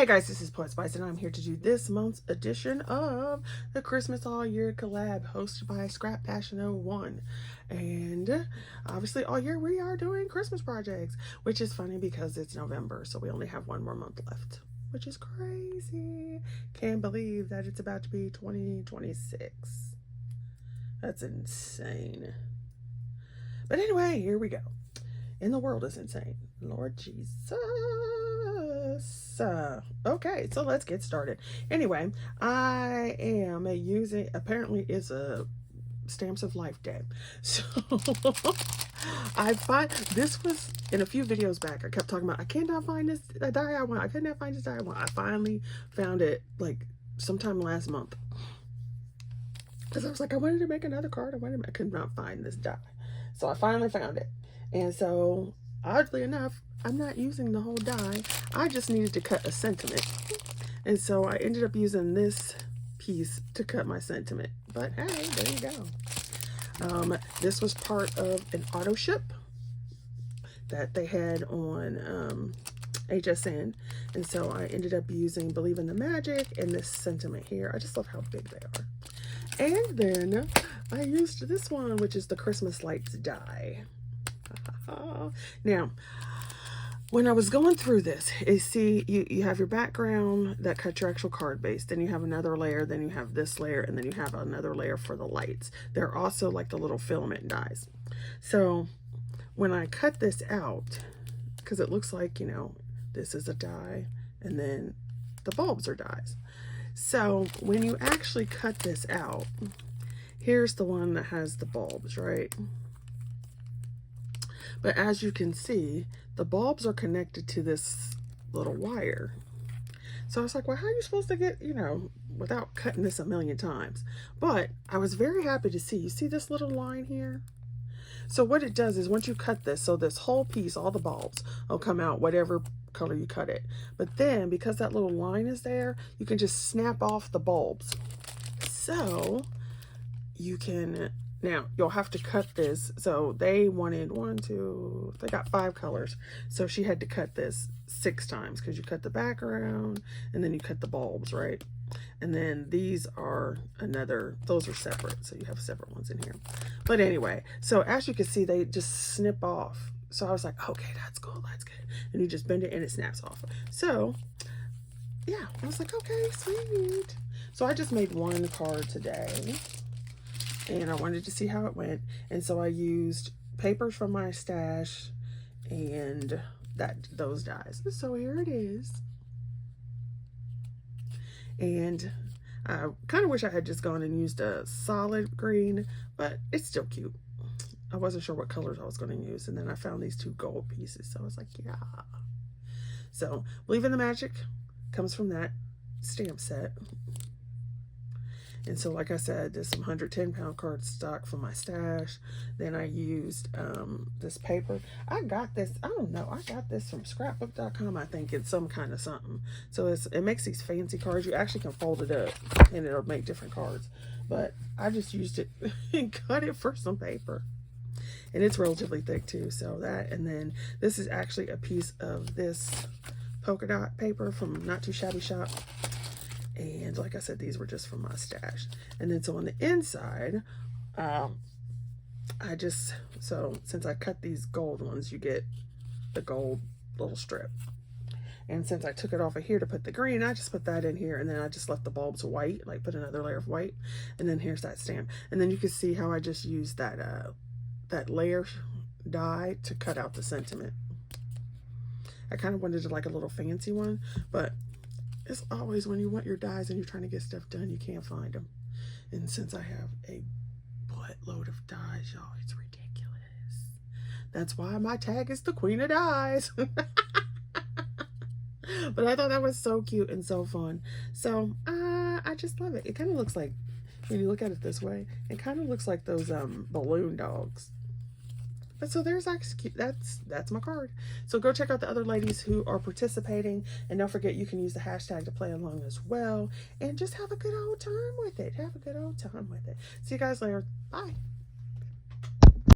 Hey guys, this is Poet Spice and I'm here to do this month's edition of the Christmas All Year collab hosted by Scrap Passion 01. And obviously all year we are doing Christmas projects, which is funny because it's November, so we only have one more month left, which is crazy. Can't believe that it's about to be 2026. That's insane. But anyway, here we go. And the world is insane. Lord Jesus. Okay, so let's get started. Anyway, I am using, apparently it's a Stamps of Life day. So I find, this was in a few videos back, I kept talking about, I cannot find this die I want. I could not find this die I want. I finally found it like sometime last month. Because I was like, I wanted to make another card. I could not find this die. So I finally found it. And so, oddly enough, I'm not using the whole die. I just needed to cut a sentiment. And so I ended up using this piece to cut my sentiment. But hey, there you go. This was part of an auto ship that they had on HSN. And so I ended up using Believe in the Magic and this sentiment here. I just love how big they are. And then I used this one, which is the Christmas Lights die. Now, when I was going through this, you have your background that cuts your actual card base, then you have another layer, then you have this layer, and then you have another layer for the lights. They're also like the little filament dies. So when I cut this out, because it looks like, you know, this is a die, and then the bulbs are dies. So when you actually cut this out, here's the one that has the bulbs, right? But as you can see, the bulbs are connected to this little wire. So I was like, well, how are you supposed to get, you know, without cutting this a million times? But I was very happy to see, you see this little line here? So what it does is once you cut this, so this whole piece, all the bulbs will come out whatever color you cut it. But then because that little line is there, you can just snap off the bulbs. So you can, now you'll have to cut this. So they wanted they got 5 colors. So she had to cut this 6 times because you cut the background and then you cut the bulbs, right? And then these are those are separate. So you have separate ones in here. But anyway, so as you can see, they just snip off. So I was like, okay, that's cool, that's good. And you just bend it and it snaps off. So yeah, I was like, okay, sweet. So I just made one card today and I wanted to see how it went. And so I used papers from my stash and those dies. So here it is. And I kind of wish I had just gone and used a solid green, but it's still cute. I wasn't sure what colors I was going to use. And then I found these 2 gold pieces. So I was like, yeah. So Believe in the Magic comes from that stamp set. And so, like I said, there's some 110-pound cardstock from my stash. Then I used this paper. I got this, I don't know, I got this from scrapbook.com, I think. It's some kind of something. So it makes these fancy cards. You actually can fold it up and it'll make different cards. But I just used it and cut it for some paper. And it's relatively thick too. So that, and then this is actually a piece of this polka dot paper from Not Too Shabby Shop. And like I said, these were just from my stash. And then so on the inside, so since I cut these gold ones, you get the gold little strip. And since I took it off of here to put the green, I just put that in here. And then I just left the bulbs white, like put another layer of white. And then here's that stamp. And then you can see how I just used that layer die to cut out the sentiment. I kind of wanted to like a little fancy one, but it's always when you want your dies and you're trying to get stuff done, you can't find them. And since I have a buttload of dies, y'all, it's ridiculous. That's why my tag is the Queen of Dies. But I thought that was so cute and so fun. So I just love it. It kind of looks like, when you look at it this way, it kind of looks like those balloon dogs. But so there's actually, that's my card. So go check out the other ladies who are participating. And don't forget, you can use the hashtag to play along as well. And just have a good old time with it. Have a good old time with it. See you guys later. Bye.